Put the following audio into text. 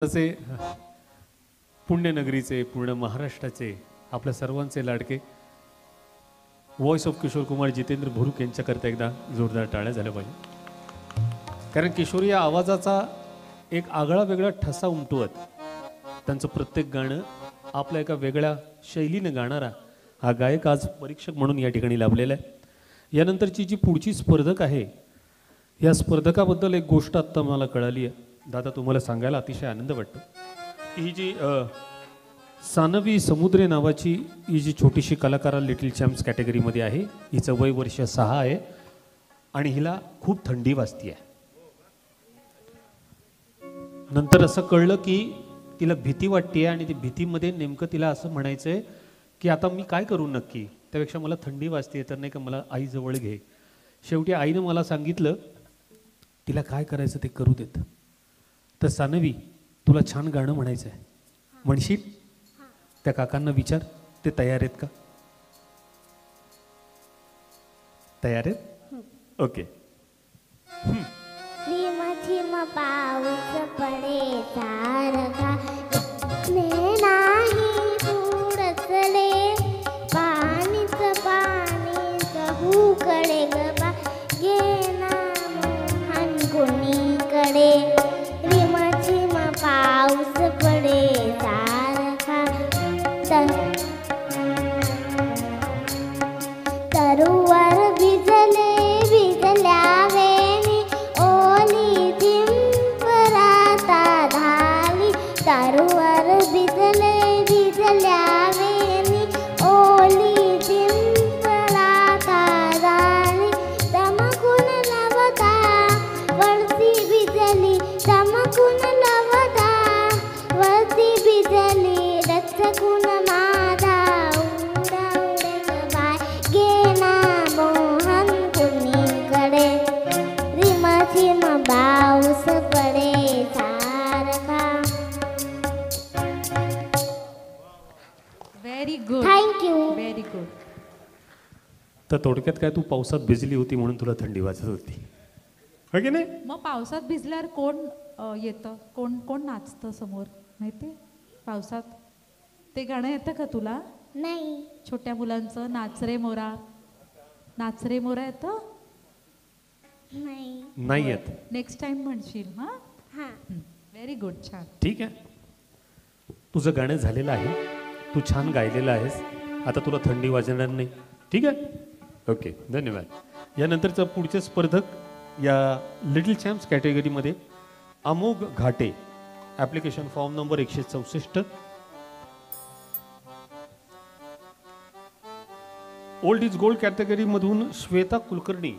तसे पुण्यनगरीचे पूर्ण महाराष्ट्राचे आपल्या सर्वांचे लाडके व्हॉइस ऑफ किशोर कुमार जितेंद्र भुरुक यांच्याकरता एकदा जोरदार टाळ्या झाल्या पाहिजे. कारण किशोर या आवाजाचा एक आगळा वेगळा ठसा उमटवत त्यांचं प्रत्येक गाणं आपल्या एका वेगळ्या शैलीने गाणारा हा गायक आज परीक्षक म्हणून या ठिकाणी लाभलेला आहे. यानंतरची जी पुढची स्पर्धक आहे या स्पर्धकाबद्दल एक गोष्ट आत्ता मला कळाली आहे दादा, तुम्हाला सांगायला अतिशय आनंद वाटतो. ही जी सानवी समुद्रे नावाची ही जी छोटीशी कलाकारा लिटिल चॅम्प्स कॅटेगरीमध्ये आहे, हिचं वय वर्ष 6 आहे आणि हिला खूप थंडी वाजती आहे. नंतर असं कळलं की तिला भीती वाटते आणि ती भीतीमध्ये नेमकं तिला असं म्हणायचं आहे की आता मी काय करू नक्की, त्यापेक्षा मला थंडी वाजते तर नाही का मला आई जवळ घे. शेवटी आईनं मला सांगितलं तिला काय करायचं ते करू देत. तर सानवी तुला छान गाणं म्हणायचं आहे, म्हणशील? त्या काकांना विचार, ते तयार आहेत का? तयार आहेत? ओके. झिम झिम पाऊस पडे सारखा नाही बुडसले पाणीच पाणीच हुकडे गबा गेना मोहन कुणीकडे. झिम झिम पाऊस पडे सारखा तरुवर भिजले भिजल्या वेणी ओली झिंपराता धाली. तरुवर भिजले भिजल्या वेणी ओली झिंपराता धाली. चमकून लवता वरती भिजली चमकून लवता वरती भिजली रचकून माझा उडा उडे बाय गेना मोहन कुणीकडे. रिम झिम पाऊस पडे सारखा. Very good, thank you. Very good. तर थोडक्यात काय, तू पावसात भिजली होती म्हणून तुला थंडी वाजत होती, हो की नाही? मग पावसात भिजल्यावर कोण येतं, कोण कोण नाचतं समोर माहिती? पावसात ते गाणं येतं का तुला? नाही. छोट्या मुलांचं नाच रे मोरा, नाच रे मोरा येतं? नाही. नाही येत. नेक्स्ट टाइम म्हणशील. हां, हां. व्हेरी गुड, छान. ठीक आहे, तुझं गाणं झालेलं आहे, तू छान गायलेलं आहेस, आता तुला थंडी वाजणार नाही. ठीक आहे, ओके, धन्यवाद. यानंतरचा पुढचे स्पर्धक या लिटिल चॅम्प्स कॅटेगरीमध्ये Amogh Ghate, application form number 164. Old is gold कॅटेगरीमधून श्वेता कुलकर्णी